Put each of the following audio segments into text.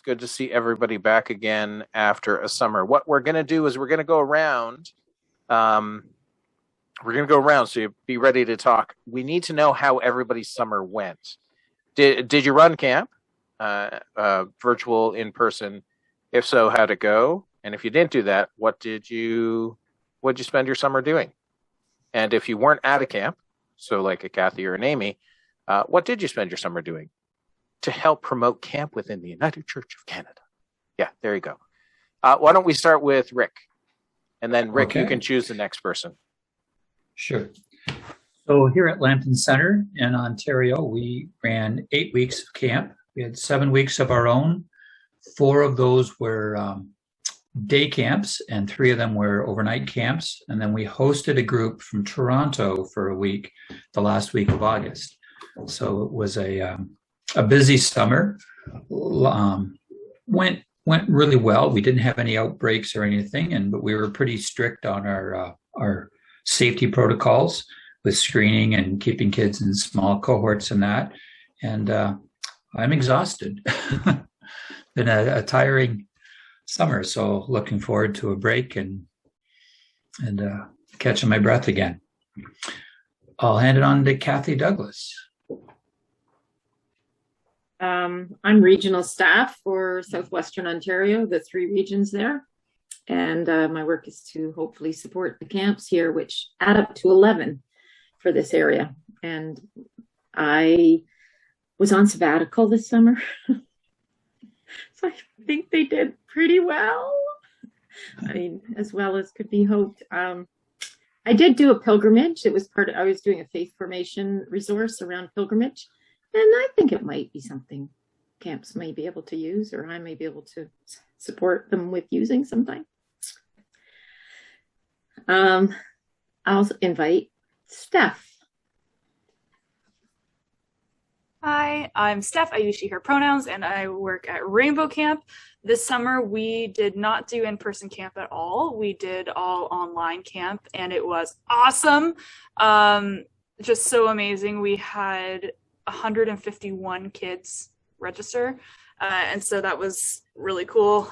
good to see everybody back again after a summer. What we're going to do is we're going to go around. So you be ready to talk. We need to know how everybody's summer went. Did you run camp? Virtual, in person? If so, how'd it go? And if you didn't do that, what'd you spend your summer doing? And if you weren't at a camp, so like a Kathy or an Amy, what did you spend your summer doing to help promote camp within the United Church of Canada? Yeah, there you go. Why don't we start with Rick? And then Rick, You can choose the next person. Sure. So here at Lambton Center in Ontario, we ran 8 weeks of camp. We had 7 weeks of our own. 4 of those were day camps, and 3 of them were overnight camps. And then we hosted a group from Toronto for a week, the last week of August. So it was a busy summer. Went really well. We didn't have any outbreaks or anything, but we were pretty strict on our safety protocols with screening and keeping kids in small cohorts and that. And I'm exhausted. Been a tiring summer, so looking forward to a break and catching my breath again. I'll hand it on to Kathy Douglas. I'm regional staff for Southwestern Ontario, the 3 regions there. And my work is to hopefully support the camps here, which add up to 11 for this area. And I was on sabbatical this summer. So I think they did pretty well. I mean, as well as could be hoped. I did do a pilgrimage. It was I was doing a faith formation resource around pilgrimage. And I think it might be something camps may be able to use, or I may be able to support them with using sometime. I'll invite Steph. Hi, I'm Steph. I use she, her pronouns, and I work at Rainbow Camp. This summer, we did not do in-person camp at all. We did all online camp, and it was awesome. Just so amazing. We had 151 kids register, and so that was really cool.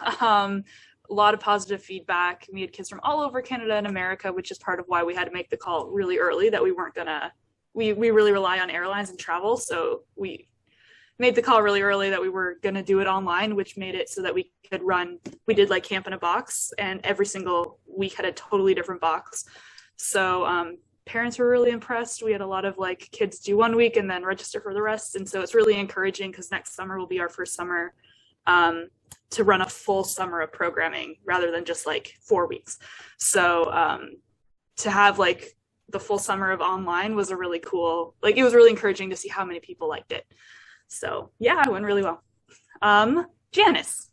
A lot of positive feedback. We had kids from all over Canada and America, which is part of why we had to make the call really early that we weren't gonna, we really rely on airlines and travel. So we made the call really early that we were gonna do it online, which made it so that we could we did like camp in a box, and every single week had a totally different box. So parents were really impressed. We had a lot of like kids do 1 week and then register for the rest. And so it's really encouraging because next summer will be our first summer to run a full summer of programming rather than just like 4 weeks. So to have like the full summer of online was a really cool, like it was really encouraging to see how many people liked it. So yeah, it went really well. Janice.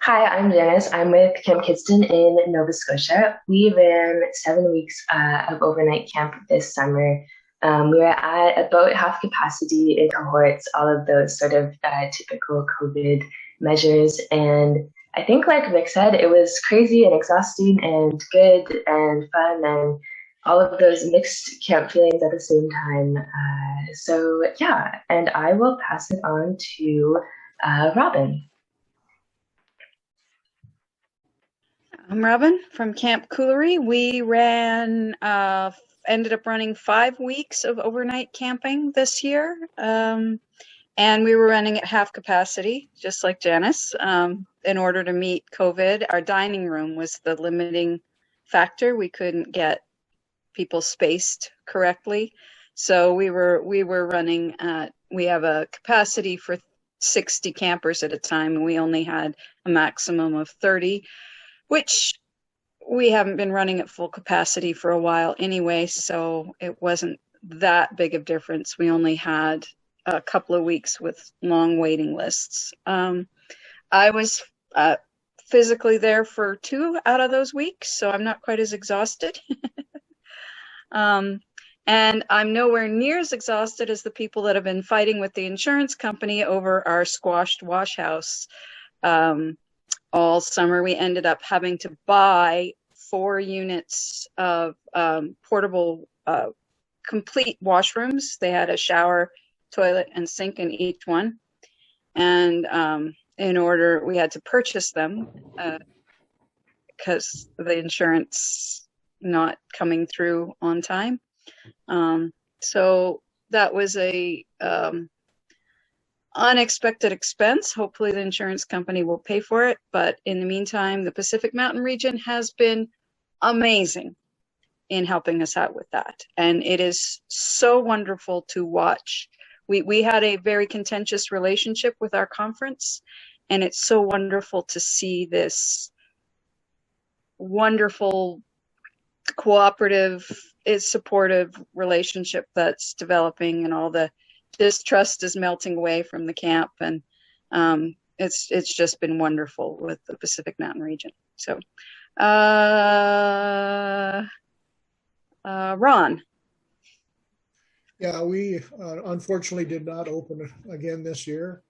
Hi, I'm Janice. I'm with Camp Kidston in Nova Scotia. We ran 7 weeks of overnight camp this summer. We were at about half capacity in cohorts, all of those sort of typical COVID measures. And I think like Rick said, it was crazy and exhausting and good and fun and all of those mixed camp feelings at the same time. So yeah, and I will pass it on to Robin. I'm Robin from Camp Coolery. We ended up running 5 weeks of overnight camping this year. And we were running at half capacity, just like Janice, in order to meet COVID. Our dining room was the limiting factor. We couldn't get people spaced correctly. So we were running we have a capacity for 60 campers at a time, and we only had a maximum of 30. Which we haven't been running at full capacity for a while anyway, so it wasn't that big of difference. We only had a couple of weeks with long waiting lists. I was physically there for 2 out of those weeks, so I'm not quite as exhausted. And I'm nowhere near as exhausted as the people that have been fighting with the insurance company over our squashed wash house. All summer, we ended up having to buy 4 units of portable complete washrooms. They had a shower toilet and sink in each one. And we had to purchase them because of the insurance not coming through on time. So that was a unexpected expense. Hopefully the insurance company will pay for it. But in the meantime, the Pacific Mountain region has been amazing in helping us out with that. And it is so wonderful to watch. We had a very contentious relationship with our conference, and it's so wonderful to see this wonderful cooperative, supportive relationship that's developing, and all the distrust is melting away from the camp. And it's just been wonderful with the Pacific Mountain region. So Ron. Yeah, we unfortunately did not open again this year,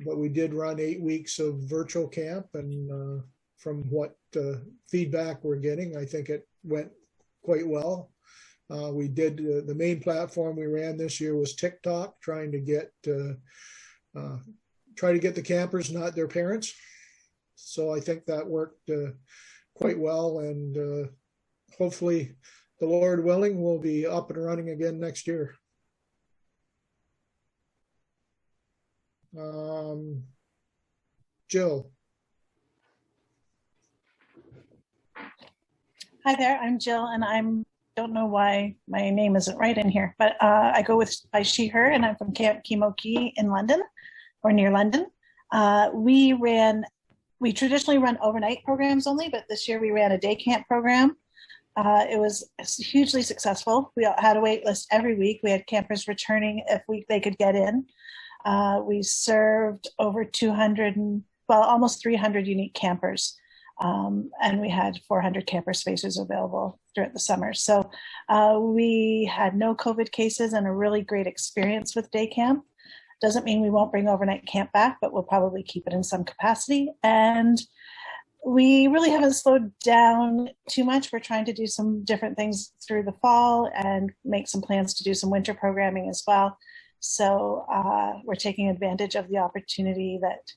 but we did run 8 weeks of virtual camp, and from what feedback we're getting, I think it went quite well. We did the main platform we ran this year was TikTok, trying to get the campers, not their parents. So I think that worked quite well, and hopefully, the Lord willing, we'll be up and running again next year. Jill. Hi there, I'm Jill, and I don't know why my name isn't right in here, but I go by she, her, and I'm from Camp Kimoki in London, or near London. We traditionally run overnight programs only, but this year we ran a day camp program. It was hugely successful. We had a wait list every week. We had campers returning if they could get in. We served over 200, almost 300 unique campers. And we had 400 camper spaces available throughout the summer. So we had no COVID cases and a really great experience with day camp. Doesn't mean we won't bring overnight camp back, but we'll probably keep it in some capacity. And we really haven't slowed down too much. We're trying to do some different things through the fall and make some plans to do some winter programming as well. So we're taking advantage of the opportunity that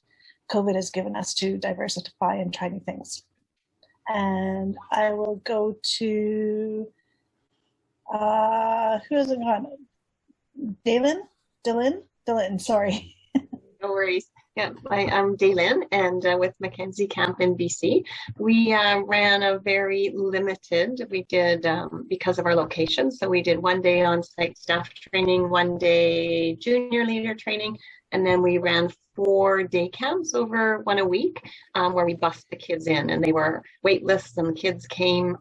COVID has given us to diversify and try new things. And I will go to, who is it on? Dylan, sorry. No worries. Yeah, I'm Daylin, and with Mackenzie Camp in BC. We ran a very limited, we did, because of our location, so we did 1 day on-site staff training, 1 day junior leader training, and then we ran 4 day camps over one a week, where we bussed the kids in, and they were wait lists, and the kids came,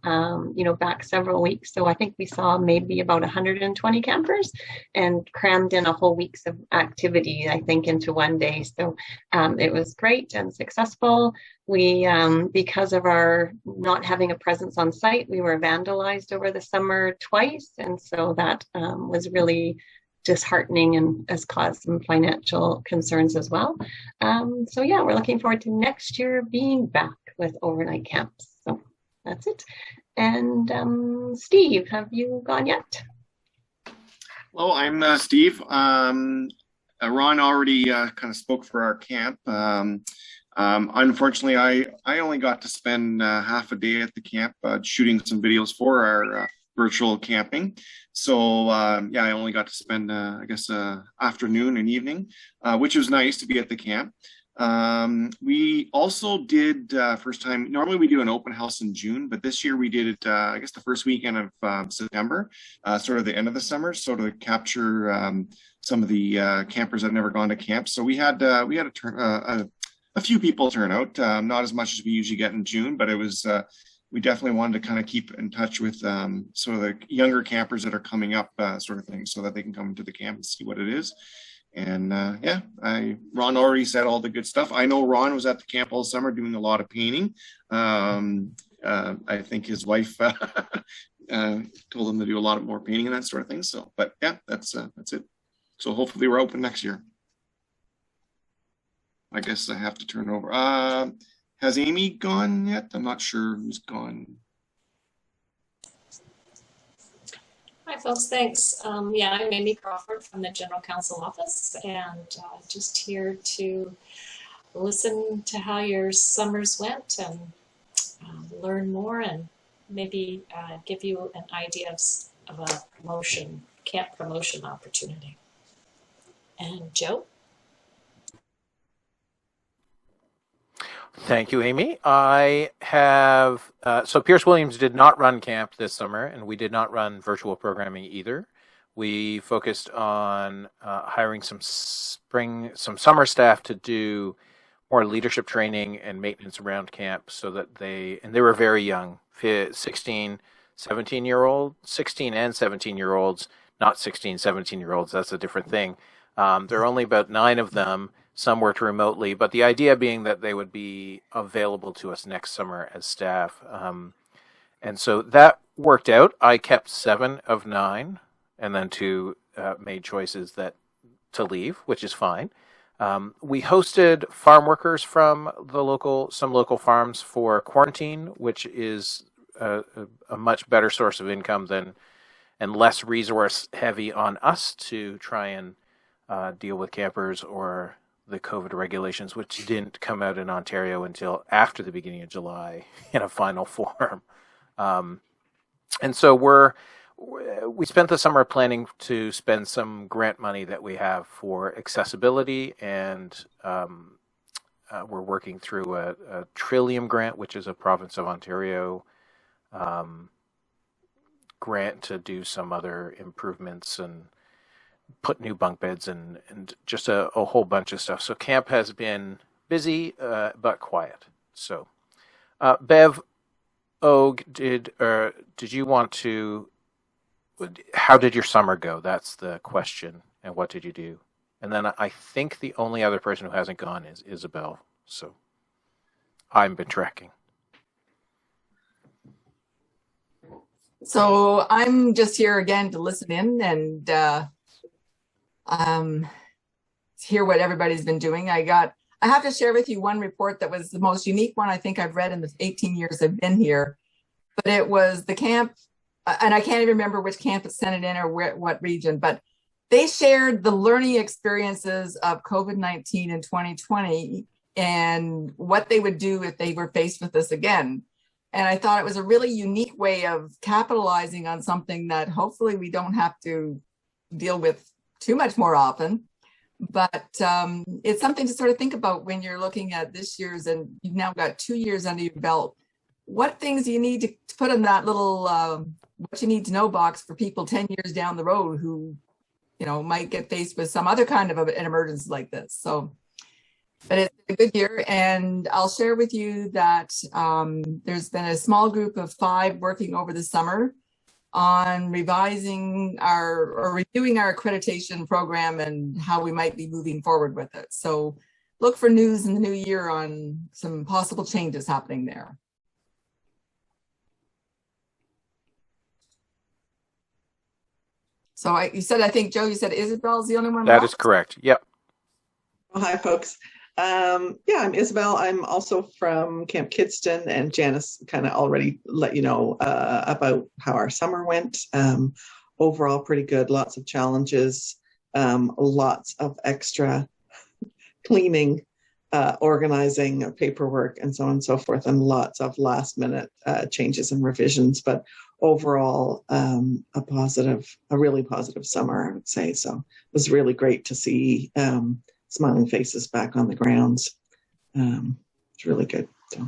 back several weeks. So I think we saw maybe about 120 campers and crammed in a whole week's of activity, I think, into 1 day. So it was great and successful. We, because of our not having a presence on site, we were vandalized over the summer twice. And so that was really disheartening and has caused some financial concerns as well. So yeah, we're looking forward to next year being back with overnight camps. So that's it. And Steve, have you gone yet? Hello, I'm Steve. Ron already kind of spoke for our camp. Unfortunately, I only got to spend half a day at the camp shooting some videos for our virtual camping. So yeah, I only got to spend, afternoon and evening, which was nice to be at the camp. We also did first time, normally we do an open house in June, but this year we did it, the first weekend of September, sort of the end of the summer, so to capture some of the campers that have never gone to camp. So we had a few people turn out, not as much as we usually get in June, but it was, we definitely wanted to kind of keep in touch with sort of the younger campers that are coming up, sort of thing, so that they can come to the camp and see what it is. And yeah, Ron already said all the good stuff. I know Ron was at the camp all summer doing a lot of painting. I think his wife told him to do a lot more painting and that sort of thing. So, but yeah, that's it. So hopefully we're open next year. I guess I have to turn it over. Has Amy gone yet? I'm not sure who's gone. Hi, folks. Thanks. Yeah, I'm Amy Crawford from the General Counsel Office, and just here to listen to how your summers went and learn more, and maybe give you an idea of a promotion, camp promotion opportunity. And Joe? Thank you, Amy. I have, so Pierce Williams did not run camp this summer, and we did not run virtual programming either. We focused on hiring some summer staff to do more leadership training and maintenance around camp so that they were very young, 16 and 17-year-olds, not 16, 17-year-olds. That's a different thing. There are only about 9 of them. Some worked remotely, but the idea being that they would be available to us next summer as staff. And so that worked out. I kept 7 of 9, and then 2 made choices to leave, which is fine. We hosted farm workers from some local farms for quarantine, which is a much better source of income and less resource heavy on us to try and deal with campers or the COVID regulations, which didn't come out in Ontario until after the beginning of July in a final form. And so we spent the summer planning to spend some grant money that we have for accessibility, and we're working through a Trillium grant, which is a province of Ontario grant to do some other improvements and put new bunk beds and just a whole bunch of stuff. So camp has been busy but quiet. So Bev, did you want to? How did your summer go? That's the question. And what did you do? And then I think the only other person who hasn't gone is Isabel. So I've been tracking. So I'm just here again to listen in and hear what everybody's been doing. I have to share with you one report that was the most unique one I think I've read in the 18 years I've been here. But it was the camp, and I can't even remember which camp it sent it in or what region, but they shared the learning experiences of COVID-19 in 2020 and what they would do if they were faced with this again. And I thought it was a really unique way of capitalizing on something that hopefully we don't have to deal with too much more often. But it's something to sort of think about when you're looking at this year's, and you've now got 2 years under your belt. What things do you need to put in that little what you need to know box for people 10 years down the road who, might get faced with some other kind of an emergency like this? So, but it's a good year, and I'll share with you that there's been a small group of 5 working over the summer on reviewing our accreditation program and how we might be moving forward with it. So look for news in the new year on some possible changes happening there. So you said, I think, Joe, you said Isabel's the only one? That is correct. Yep. Well, hi, folks. I'm Isabel. I'm also from Camp Kidston, and Janice kind of already let you know about how our summer went. Overall, pretty good. Lots of challenges, lots of extra cleaning, organizing, paperwork, and so on and so forth, and lots of last-minute changes and revisions. But overall, a really positive summer, I would say. So it was really great to see smiling faces back on the grounds. It's really good. So.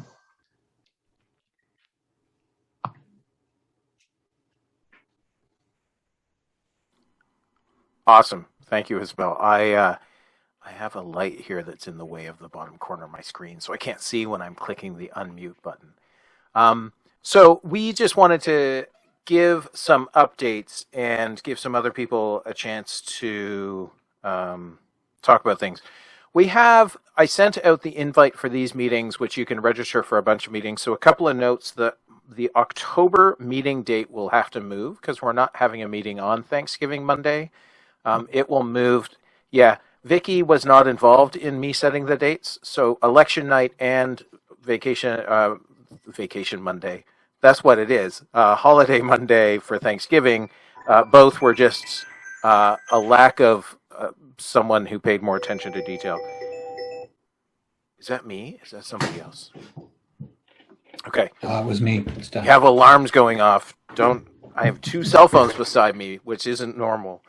Awesome. Thank you, Isabel. I have a light here that's in the way of the bottom corner of my screen, so I can't see when I'm clicking the unmute button. So we just wanted to give some updates and give some other people a chance to talk about things. I sent out the invite for these meetings, which you can register for a bunch of meetings. So a couple of notes: the October meeting date will have to move because we're not having a meeting on Thanksgiving Monday. It will move. Yeah, Vicky was not involved in me setting the dates. So election night and vacation Monday. That's what it is. Holiday Monday for Thanksgiving both were just a lack of someone who paid more attention to detail. Is that me? Is that somebody else? Okay. It was me. You have alarms going off. I have 2 cell phones beside me, which isn't normal.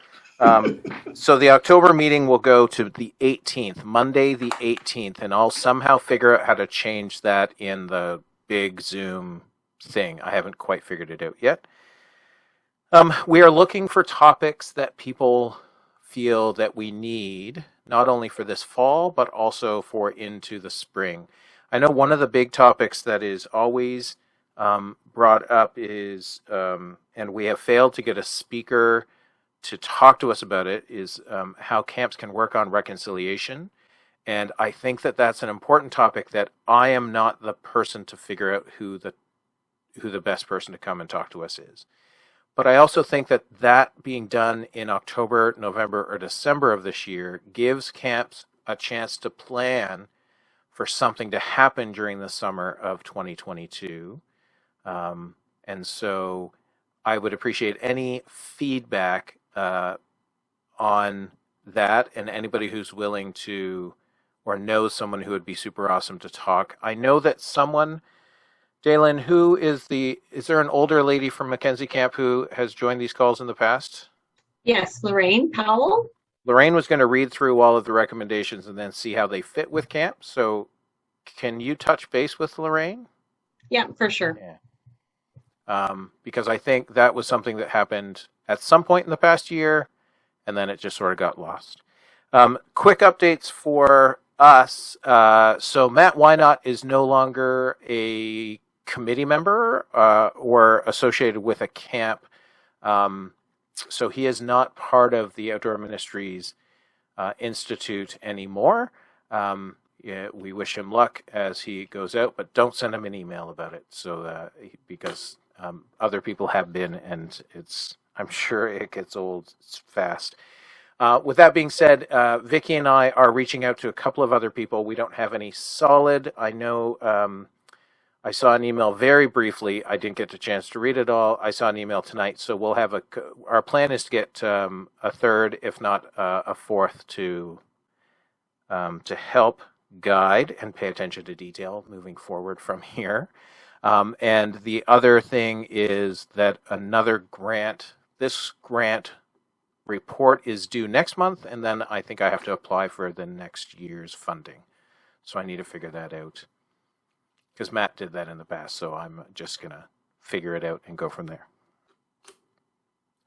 So the October meeting will go to the 18th, Monday the 18th, and I'll somehow figure out how to change that in the big Zoom thing. I haven't quite figured it out yet. We are looking for topics that people feel that we need, not only for this fall, but also for into the spring. I know one of the big topics that is always brought up is, and we have failed to get a speaker to talk to us about it, is how camps can work on reconciliation. And I think that that's an important topic that I am not the person to figure out who the best person to come and talk to us is. But I also think that that being done in October, November, or December of this year gives camps a chance to plan for something to happen during the summer of 2022. And so I would appreciate any feedback on that, and anybody who's willing to or knows someone who would be super awesome to talk. I know that someone, Dalen, is there an older lady from Mackenzie Camp who has joined these calls in the past? Yes, Lorraine Powell. Lorraine was going to read through all of the recommendations and then see how they fit with camp. So can you touch base with Lorraine? Yeah, for sure. Yeah. Because I think that was something that happened at some point in the past year, and then it just sort of got lost. Quick updates for us. So Matt Wynot is no longer a committee member or associated with a camp. So he is not part of the Outdoor Ministries Institute anymore. Yeah, we wish him luck as he goes out, but don't send him an email about it. So because other people have been, and I'm sure it gets old fast. With that being said, Vicki and I are reaching out to a couple of other people. We don't have any solid. I know I saw an email very briefly. I didn't get a chance to read it all. I saw an email tonight, so we'll have our plan is to get a third, if not a fourth, to help guide and pay attention to detail moving forward from here. And the other thing is that this grant report is due next month, and then I think I have to apply for the next year's funding. So I need to figure that out, because Matt did that in the past, so I'm just going to figure it out and go from there.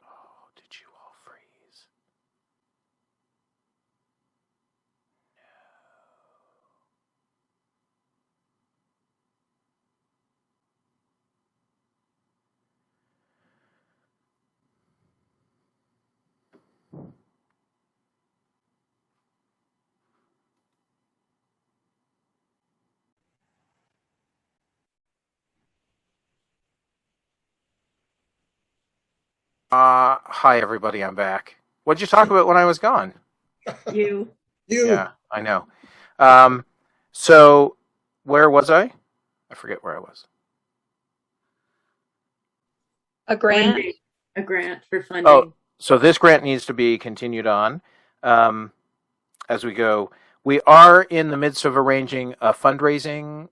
Oh, did you all freeze? Hi, everybody. I'm back. What'd you talk about when I was gone? You. Yeah, I know. So where was I? I forget where I was. A grant? A grant for funding. Oh, so this grant needs to be continued on as we go. We are in the midst of arranging a fundraising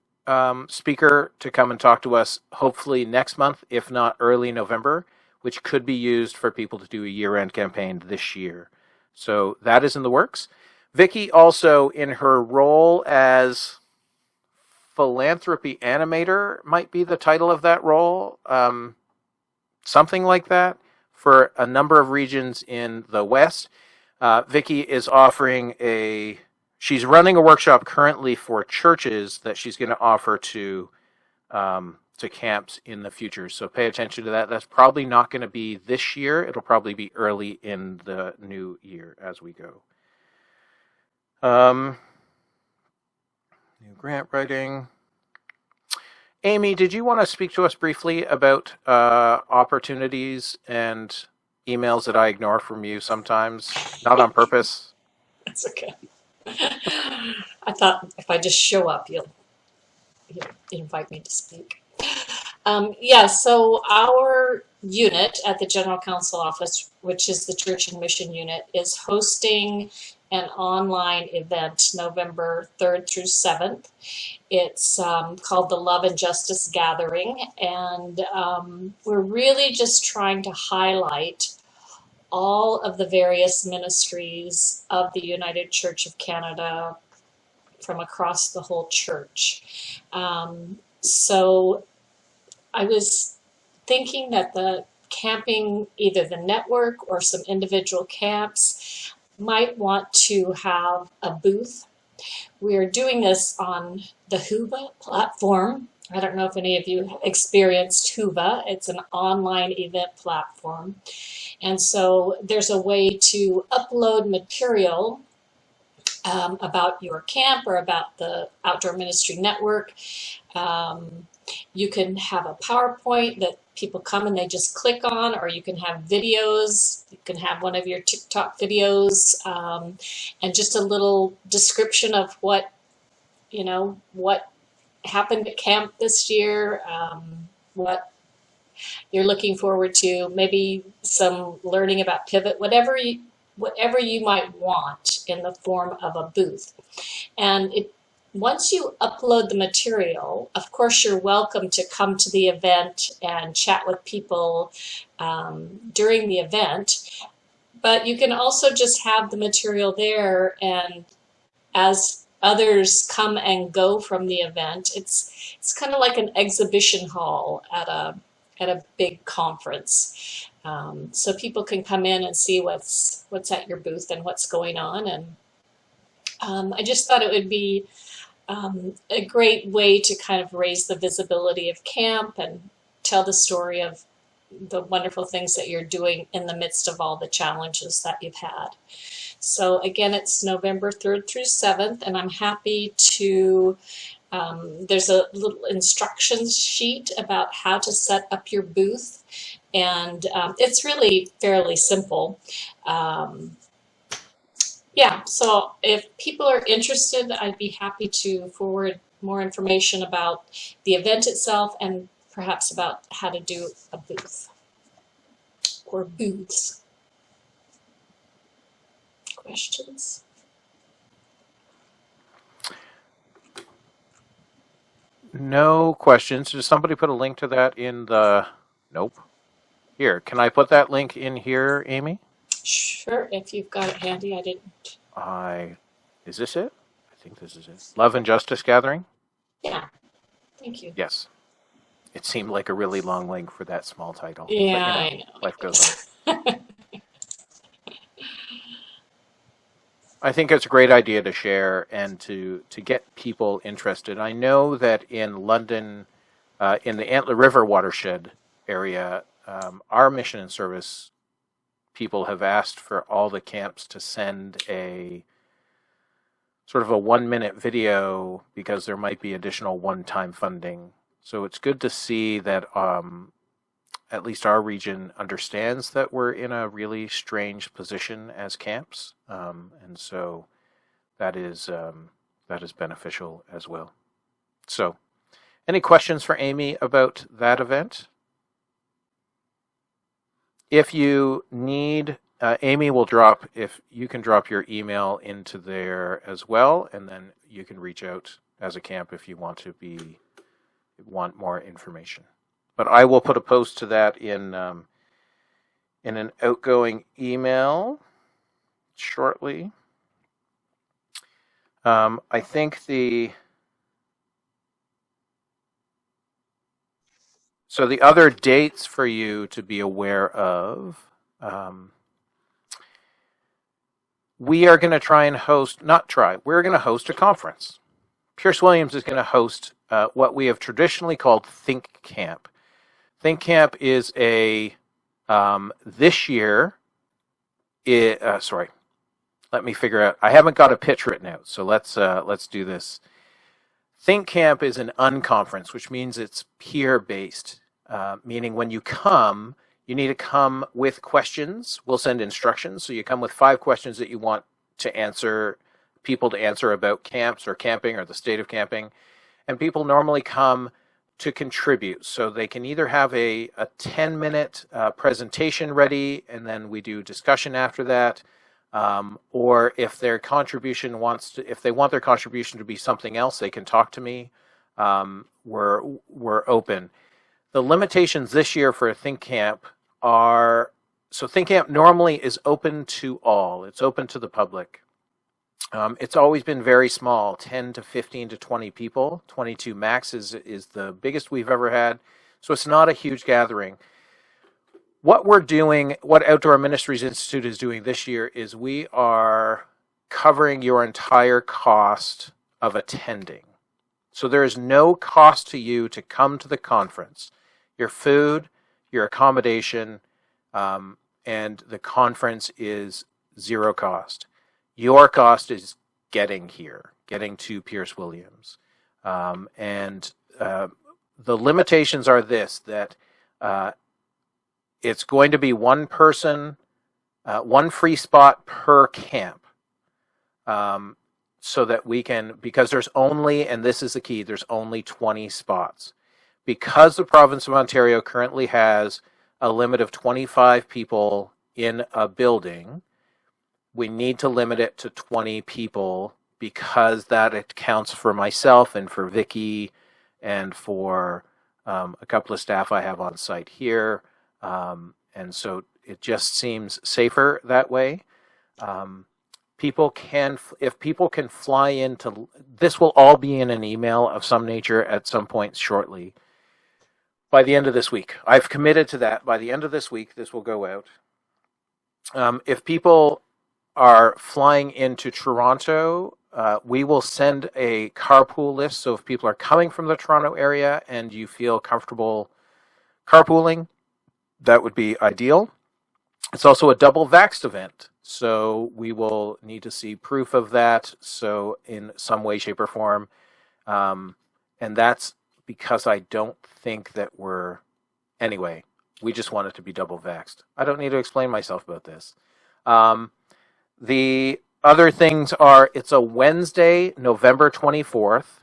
speaker to come and talk to us, hopefully next month, if not early November, which could be used for people to do a year-end campaign this year. So that is in the works. Vicki also, in her role as philanthropy animator, might be the title of that role, something like that, for a number of regions in the West. Vicki is she's running a workshop currently for churches that she's going to offer to camps in the future. So pay attention to that. That's probably not going to be this year. It'll probably be early in the new year as we go. New grant writing. Amy, did you want to speak to us briefly about opportunities and emails that I ignore from you sometimes, not on purpose? That's okay. I thought if I just show up, you'll invite me to speak. So our unit at the General Council office, which is the Church and Mission unit, is hosting an online event November 3rd through 7th. It's called the Love and Justice Gathering, and we're really just trying to highlight all of the various ministries of the United Church of Canada from across the whole church. So I was thinking that the camping, either the network or some individual camps, might want to have a booth. We are doing this on the Huva platform. I don't know if any of you have experienced Huva. It's an online event platform. And so there's a way to upload material about your camp or about the Outdoor Ministry Network. You can have a PowerPoint that people come and they just click on, or you can have videos. You can have one of your TikTok videos and just a little description of what happened at camp this year, what you're looking forward to, maybe some learning about Pivot, whatever you might want in the form of a booth. And once you upload the material, of course, you're welcome to come to the event and chat with people during the event, but you can also just have the material there, and as others come and go from the event, it's kind of like an exhibition hall at a big conference. So people can come in and see what's at your booth and what's going on. And I just thought it would be a great way to kind of raise the visibility of camp and tell the story of the wonderful things that you're doing in the midst of all the challenges that you've had. So again, it's November 3rd through 7th, and I'm happy to, there's a little instructions sheet about how to set up your booth, and it's really fairly simple. Yeah, so if people are interested, I'd be happy to forward more information about the event itself and perhaps about how to do a booth or booths. Questions? No questions. Does somebody put a link to that in the... Nope. Here, can I put that link in here, Amy? Sure, if you've got it handy. I didn't. Is this it? I think this is it. Love and Justice Gathering? Yeah, thank you. Yes. It seemed like a really long link for that small title. Yeah, but, I know. Life goes on. I think it's a great idea to share and to get people interested. I know that in London, in the Antler River watershed area, our mission and service people have asked for all the camps to send a sort of a 1-minute video because there might be additional one-time funding. So it's good to see that at least our region understands that we're in a really strange position as camps, and so that is beneficial as well. So, any questions for Amy about that event? If you need, Amy will drop, if you can drop your email into there as well, and then you can reach out as a camp if you want more information. But I will put a post to that in an outgoing email shortly. I think so the other dates for you to be aware of, we are going to try and host, we're going to host a conference. Pierce Williams is going to host what we have traditionally called Think Camp. Think Camp is this year, let me figure out, I haven't got a pitch written out, so let's do this. Think Camp is an unconference, which means it's peer-based, meaning when you come, you need to come with questions. We'll send instructions, so you come with 5 questions that you want people to answer about camps or camping or the state of camping. And people normally come to contribute. So they can either have a 10-minute presentation ready, and then we do discussion after that, or if their contribution if they want their contribution to be something else, they can talk to me. We're open. The limitations this year for a Think Camp are, so Think Camp normally is open to all. It's open to the public. It's always been very small, 10 to 15 to 20 people. 22 max is the biggest we've ever had. So it's not a huge gathering. What we're doing, what Outdoor Ministries Institute is doing this year is we are covering your entire cost of attending. So there is no cost to you to come to the conference. Your food, your accommodation, and the conference is zero cost. Your cost is getting here, getting to Pierce Williams. And the limitations are this, that it's going to be one person, one free spot per camp. So that we can, because there's only, and this is the key, there's only 20 spots. Because the province of Ontario currently has a limit of 25 people in a building, we need to limit it to 20 people, because that accounts for myself and for Vicky and for a couple of staff I have on site here. And so it just seems safer that way. If people can fly into, this will all be in an email of some nature at some point shortly. By the end of this week, I've committed to that. By the end of this week, this will go out. If people are flying into Toronto, we will send a carpool list. So if people are coming from the Toronto area and you feel comfortable carpooling, that would be ideal. It's also a double vaxxed event. So we will need to see proof of that. So in some way, shape, or form. And that's because I don't think that anyway, we just want it to be double vaxxed. I don't need to explain myself about this. The other things are, it's a Wednesday, November 24th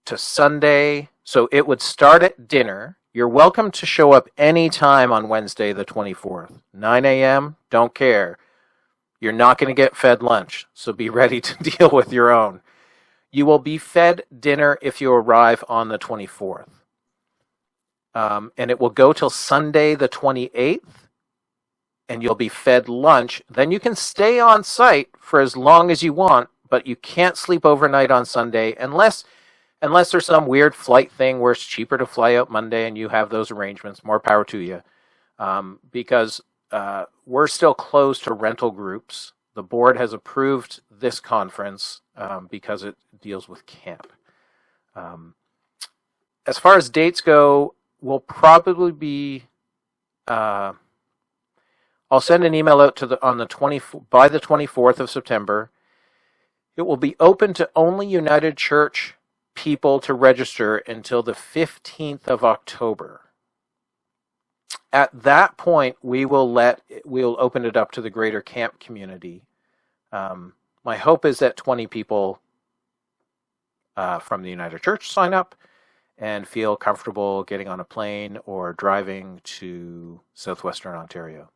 to Sunday. So it would start at dinner. You're welcome to show up anytime on Wednesday, the 24th. 9 a.m., don't care. You're not going to get fed lunch, so be ready to deal with your own. You will be fed dinner if you arrive on the 24th. And it will go till Sunday, the 28th, and you'll be fed lunch. Then you can stay on site for as long as you want, but you can't sleep overnight on Sunday unless there's some weird flight thing where it's cheaper to fly out Monday and you have those arrangements. More power to you. Because we're still closed to rental groups. The board has approved this conference because it deals with camp. As far as dates go, we'll probably be... I'll send an email out by the 24th of September. It will be open to only United Church people to register until the 15th of October. At that point, we'll open it up to the greater camp community. My hope is that 20 people from the United Church sign up and feel comfortable getting on a plane or driving to southwestern Ontario.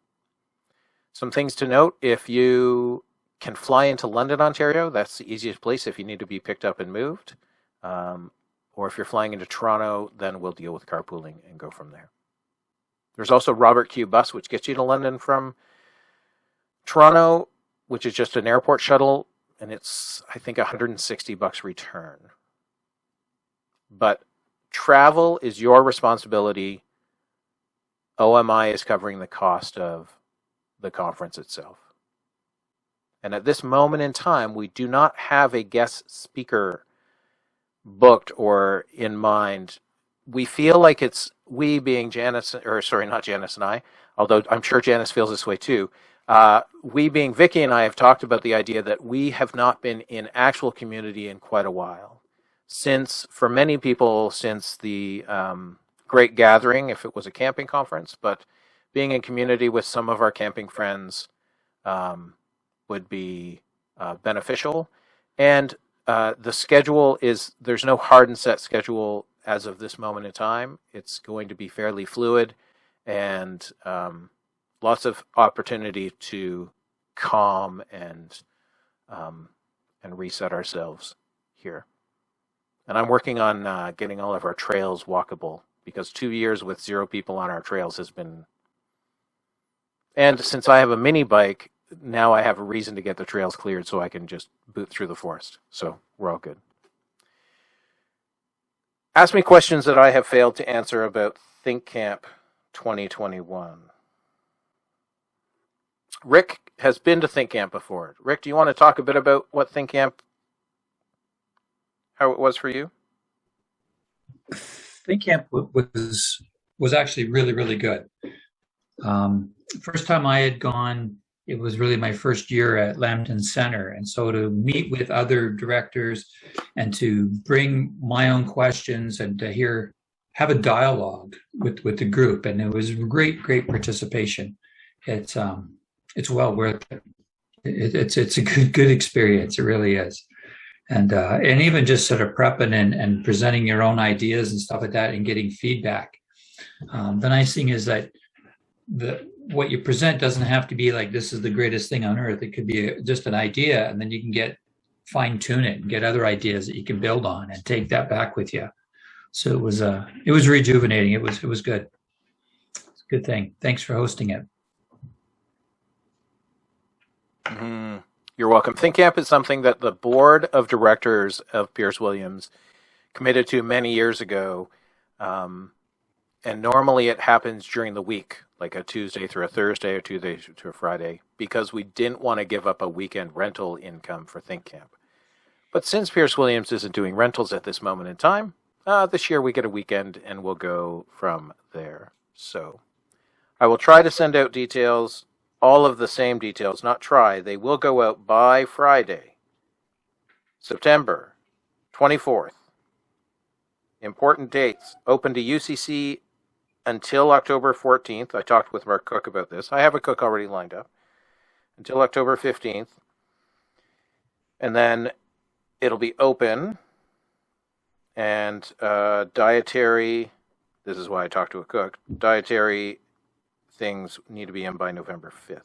Some things to note: if you can fly into London, Ontario, that's the easiest place if you need to be picked up and moved. Or if you're flying into Toronto, then we'll deal with carpooling and go from there. There's also Robert Q Bus, which gets you to London from Toronto, which is just an airport shuttle, and it's, I think, $160 return. But travel is your responsibility. OMI is covering the cost of the conference itself. And at this moment in time, we do not have a guest speaker booked or in mind. We feel like it's, we being Janice, or sorry, not Janice and I, although I'm sure Janice feels this way too. We being Vicky and I have talked about the idea that we have not been in actual community in quite a while. For many people, since the Great Gathering, if it was a camping conference, but being in community with some of our camping friends would be beneficial. And the schedule is, there's no hard and set schedule as of this moment in time. It's going to be fairly fluid, and lots of opportunity to calm and reset ourselves here. And I'm working on getting all of our trails walkable, because 2 years with 0 people on our trails has been. And since I have a mini bike, now I have a reason to get the trails cleared so I can just boot through the forest. So we're all good. Ask me questions that I have failed to answer about Think Camp 2021. Rick has been to Think Camp before. Rick, do you want to talk a bit about what Think Camp, how it was for you? Think Camp was actually really, really good. First time I had gone, it was really my first year at Lambton Center. And so to meet with other directors and to bring my own questions and to have a dialogue with the group. And it was great participation. It's well worth it. It's a good experience. It really is. And even just sort of prepping and presenting your own ideas and stuff like that and getting feedback. The nice thing is that what you present doesn't have to be like, this is the greatest thing on earth. It could be just an idea, and then you can fine tune it and get other ideas that you can build on and take that back with you. So it was rejuvenating. It was good. It's a good thing. Thanks for hosting it. You're welcome. Think Camp is something that the board of directors of Pierce Williams committed to many years ago. And normally it happens during the week, like a Tuesday through a Thursday or Tuesday to a Friday, because we didn't want to give up a weekend rental income for Think Camp. But since Pierce Williams isn't doing rentals at this moment in time, this year we get a weekend and we'll go from there. So I will try to send out details, all of the same details, not try. They will go out by Friday, September 24th. Important dates. Open to UCC until October 14th. I talked with Mark Cook about this. I have a cook already lined up. Until October 15th. And then it'll be open. And dietary, this is why I talked to a cook, dietary things need to be in by November 5th.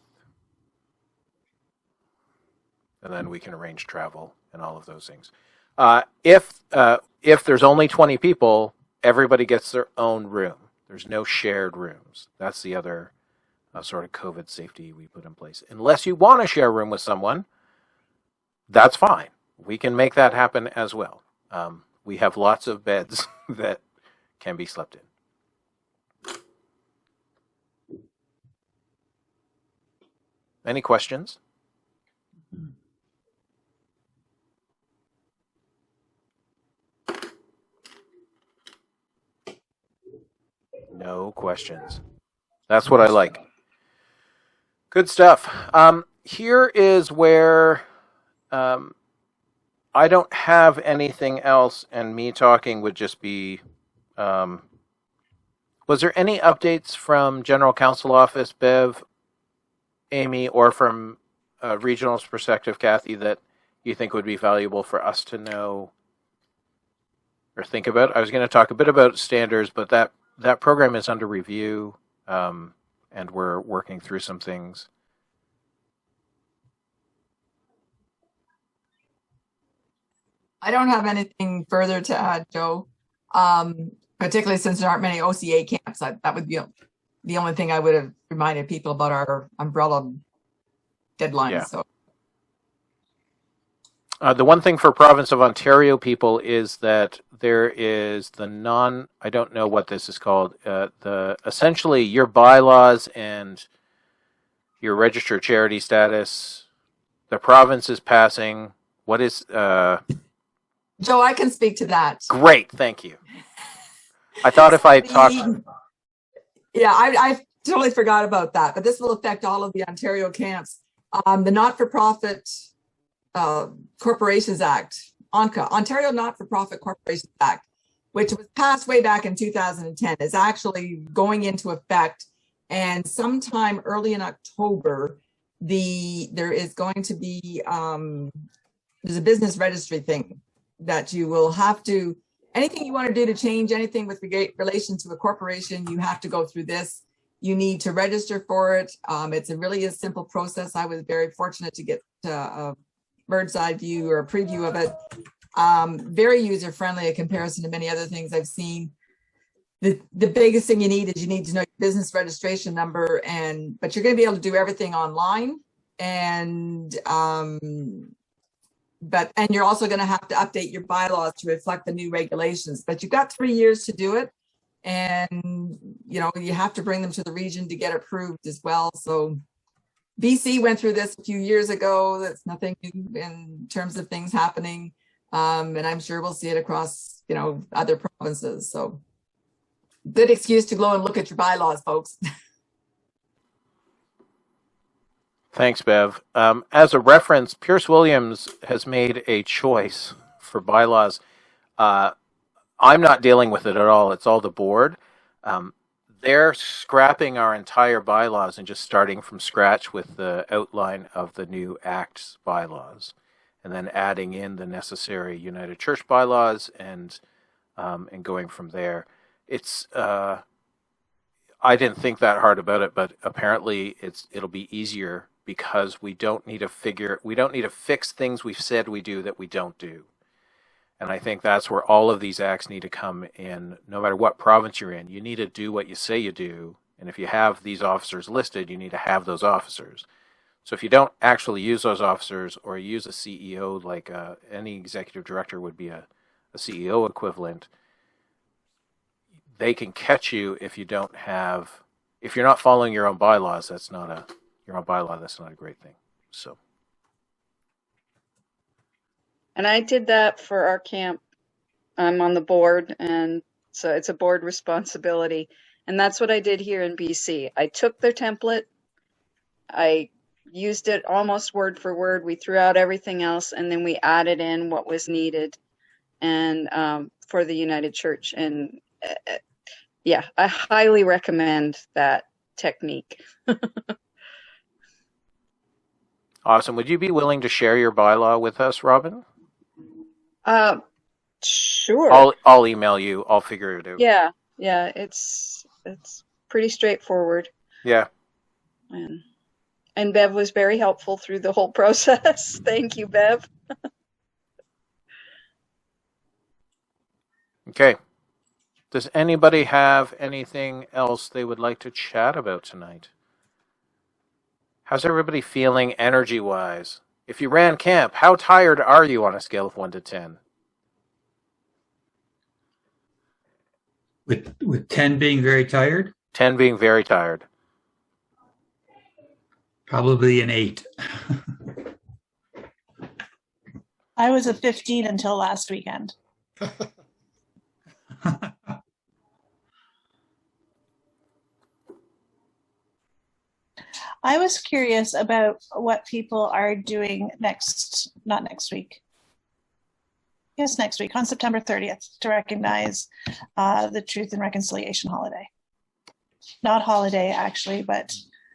And then we can arrange travel and all of those things. If there's only 20 people, everybody gets their own room. There's no shared rooms. That's the other sort of COVID safety we put in place. Unless you want to share a room with someone, that's fine. We can make that happen as well. We have lots of beds that can be slept in. Any questions? No questions. That's what I like. Good stuff. Here is where I don't have anything else, and me talking would just be... was there any updates from General Counsel Office, Bev, Amy, or from Regional's perspective, Kathy, that you think would be valuable for us to know or think about? I was going to talk a bit about standards, but that program is under review, and we're working through some things. I don't have anything further to add, Joe, particularly since there aren't many OCA camps. That would be the only thing I would have reminded people about our umbrella deadlines. Yeah. So. The one thing for Province of Ontario people is that there is I don't know what this is called, essentially your bylaws and your registered charity status, the province is passing, what is... Joe, I can speak to that. Great, thank you. I thought if I talked... Yeah, I totally forgot about that, but this will affect all of the Ontario camps. The Not-for-Profit Corporations Act, ONCA, Ontario Not-for-Profit Corporations Act, which was passed way back in 2010, is actually going into effect. And sometime early in October, there is going to be there's a business registry thing that you will have to, anything you want to do to change anything with relation to a corporation, you have to go through this. You need to register for it. It's really a simple process. I was very fortunate to get a bird's eye view or a preview of it. Very user friendly in comparison to many other things I've seen. The biggest thing you need is you need to know your business registration number, but you're going to be able to do everything online, and you're also going to have to update your bylaws to reflect the new regulations. But you've got 3 years to do it, and you have to bring them to the region to get approved as well. So BC went through this a few years ago. That's nothing new in terms of things happening, and I'm sure we'll see it across other provinces. So good excuse to go and look at your bylaws, folks. Thanks, Bev. As a reference, Pierce Williams has made a choice for bylaws. I'm not dealing with it at all. It's all the board. They're scrapping our entire bylaws and just starting from scratch with the outline of the new Act's bylaws, and then adding in the necessary United Church bylaws and going from there. It's I didn't think that hard about it, but apparently it'll be easier because we don't need to fix things we've said we do that we don't do. And I think that's where all of these acts need to come in, no matter what province you're in. You need to do what you say you do. And if you have these officers listed, you need to have those officers. So if you don't actually use those officers, or use a CEO, like any executive director would be a CEO equivalent, they can catch you if you don't have, if you're not following your own bylaws. That's not a great thing. So. And I did that for our camp. I'm on the board, and so it's a board responsibility. And that's what I did here in BC. I took their template, I used it almost word for word. We threw out everything else, and then we added in what was needed, and for the United Church. And yeah, I highly recommend that technique. Awesome. Would you be willing to share your bylaw with us, Robin? Sure. I'll email you. I'll figure it out. Yeah, it's pretty straightforward. Yeah. And Bev was very helpful through the whole process. Thank you, Bev. Okay. Does anybody have anything else they would like to chat about tonight? How's everybody feeling energy-wise? If you ran camp, how tired are you on a scale of 1 to 10? With 10 being very tired? 10 being very tired. Probably an 8. I was a 15 until last weekend. I was curious about what people are doing next week, on September 30th, to recognize the Truth and Reconciliation holiday. Not holiday, actually, but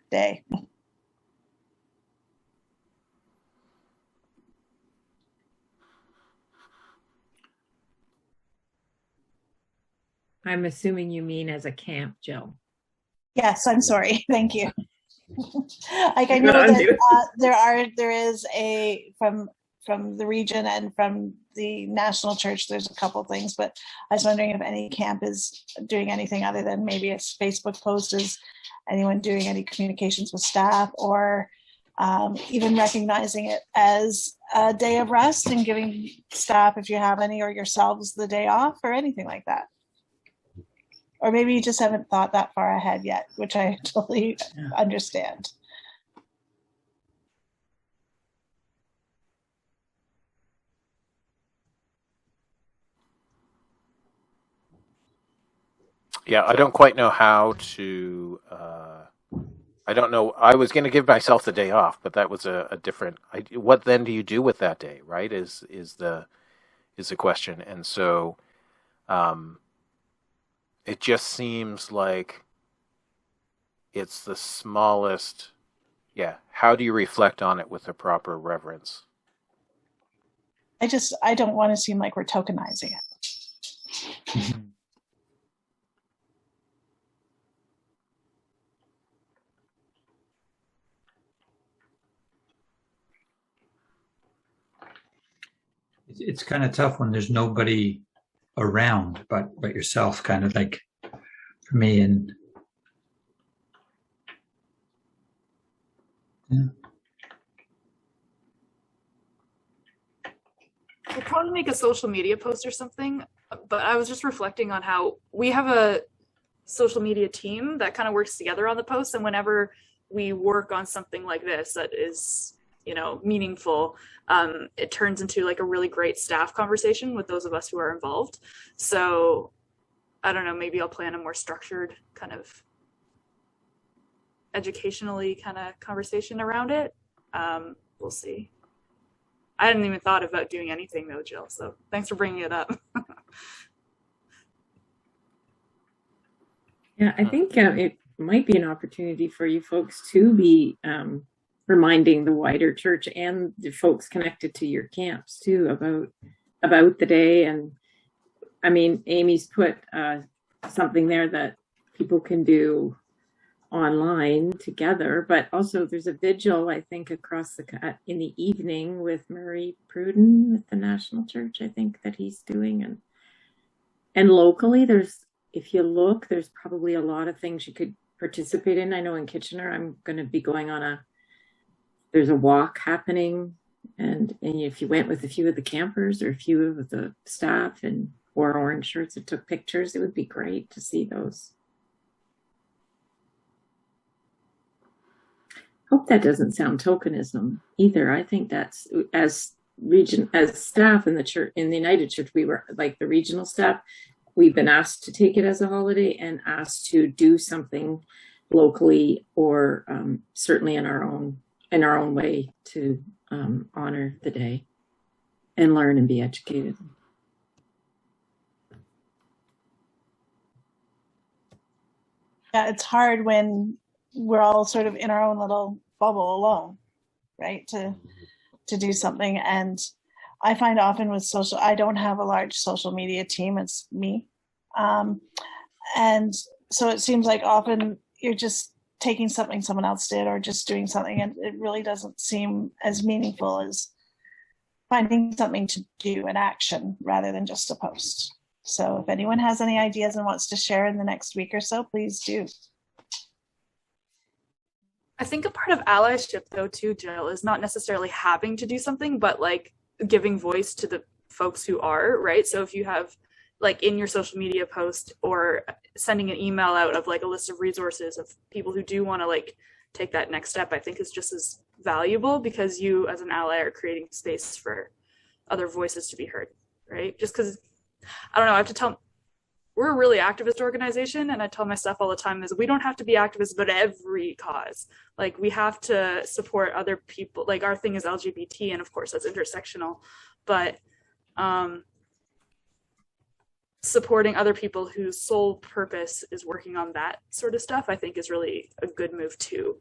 day. I'm assuming you mean as a camp, Jill. Yes, I'm sorry. Thank you. Like, I know that there is a from the region and from the national church, there's a couple things, but I was wondering if any camp is doing anything other than maybe a Facebook post. Is anyone doing any communications with staff, or even recognizing it as a day of rest and giving staff, if you have any, or yourselves, the day off, or anything like that? Or maybe you just haven't thought that far ahead yet, which I totally understand. Yeah, I don't quite know how to. I don't know. I was going to give myself the day off, but that was a different. What then do you do with that day? Right? Is the question, and so. It just seems like it's the smallest. Yeah. How do you reflect on it with a proper reverence? I don't want to seem like we're tokenizing it. It's kind of tough when there's nobody around but yourself, kind of like for me. And yeah. We'll probably make a social media post or something, but I was just reflecting on how we have a social media team that kind of works together on the posts, and whenever we work on something like this that is, you know, meaningful, it turns into like a really great staff conversation with those of us who are involved. So I don't know, maybe I'll plan a more structured kind of educationally kind of conversation around it. We'll see. I hadn't even thought about doing anything though, Jill, so thanks for bringing it up. Yeah, I think it might be an opportunity for you folks to be reminding the wider church and the folks connected to your camps too about the day. And I mean, Amy's put something there that people can do online together, but also there's a vigil, I think, across in the evening with Murray Pruden with the National Church, I think, that he's doing. And locally, if you look, there's probably a lot of things you could participate in. I know in Kitchener, I'm going to be going on there's a walk happening. And if you went with a few of the campers or a few of the staff and wore orange shirts and took pictures, it would be great to see those. Hope that doesn't sound tokenism either. I think that's as staff in the church, in the United Church, we were like the regional staff. We've been asked to take it as a holiday and asked to do something locally or certainly in our own way to honor the day and learn and be educated. Yeah, it's hard when we're all sort of in our own little bubble alone, right? To do something. And I find often with I don't have a large social media team, it's me. And so it seems like often you're just taking something someone else did or just doing something, and it really doesn't seem as meaningful as finding something to do in action rather than just a post. So if anyone has any ideas and wants to share in the next week or so, please do. I think a part of allyship though too, Jill, is not necessarily having to do something, but like giving voice to the folks who are, right? So if you have like in your social media post or sending an email out of like a list of resources of people who do want to like take that next step, I think is just as valuable because you as an ally are creating space for other voices to be heard, right? Just because, I don't know, I have to tell, we're a really activist organization, and I tell my staff all the time is we don't have to be activists about every cause. Like we have to support other people. Like our thing is LGBT, and of course that's intersectional, but supporting other people whose sole purpose is working on that sort of stuff, I think is really a good move too.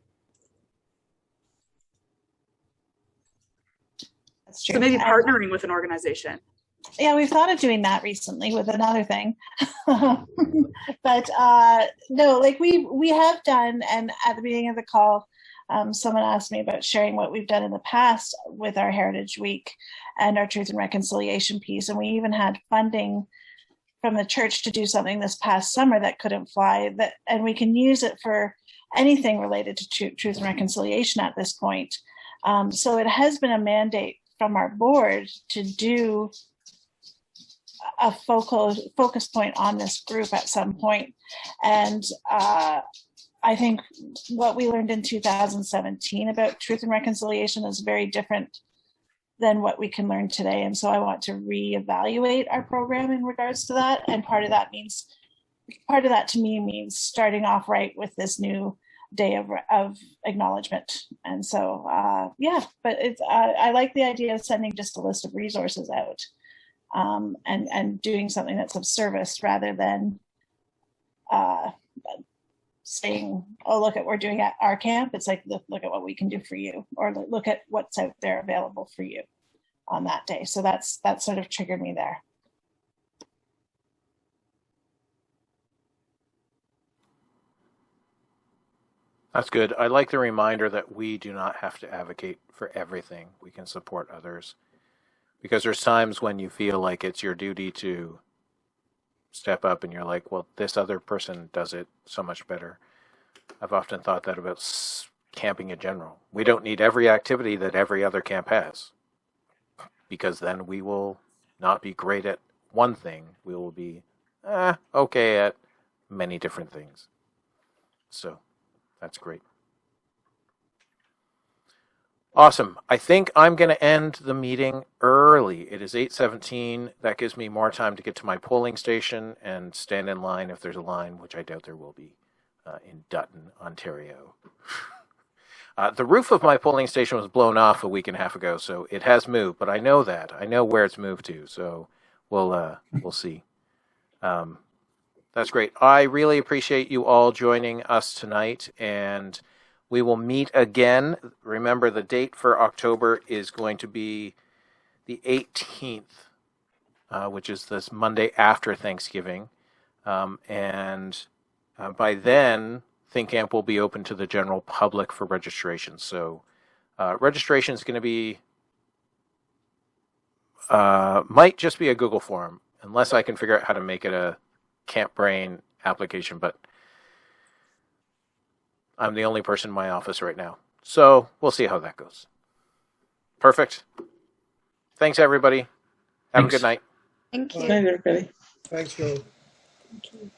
That's true. So maybe partnering with an organization. Yeah, we've thought of doing that recently with another thing. But no, like we have done, and at the beginning of the call, someone asked me about sharing what we've done in the past with our Heritage Week and our Truth and Reconciliation piece. And we even had funding from the church to do something this past summer that couldn't fly, and we can use it for anything related to truth and reconciliation at this point. So it has been a mandate from our board to do a focus point on this group at some point. And I think what we learned in 2017 about truth and reconciliation is very different than what we can learn today. And so I want to reevaluate our program in regards to that. And part of that to me means starting off right with this new day of acknowledgement. And so, yeah, but I like the idea of sending just a list of resources out and doing something that's of service rather than saying, oh, look at what we're doing at our camp. It's like, look at what we can do for you, or look at what's out there available for you. on that day. So that sort of triggered me there. That's good. I like the reminder that we do not have to advocate for everything. We can support others. Because there's times when you feel like it's your duty to step up and you're like, well, this other person does it so much better. I've often thought that about camping in general. We don't need every activity that every other camp has, because then we will not be great at one thing. We will be okay at many different things. So that's great. Awesome. I think I'm going to end the meeting early. It is 8:17. That gives me more time to get to my polling station and stand in line if there's a line, which I doubt there will be in Dutton, Ontario. The roof of my polling station was blown off a week and a half ago, so it has moved, but I know that. I know where it's moved to, so we'll see. That's great. I really appreciate you all joining us tonight, and we will meet again. Remember, the date for October is going to be the 18th, which is this Monday after Thanksgiving. And by then, Think Camp will be open to the general public for registration. So registration is going to be, might just be a Google form, unless I can figure out how to make it a Camp Brain application, but I'm the only person in my office right now. So we'll see how that goes. Perfect. Thanks, everybody. Have a good night. Thank you. Good night, everybody. Thanks, Joe. Thank you.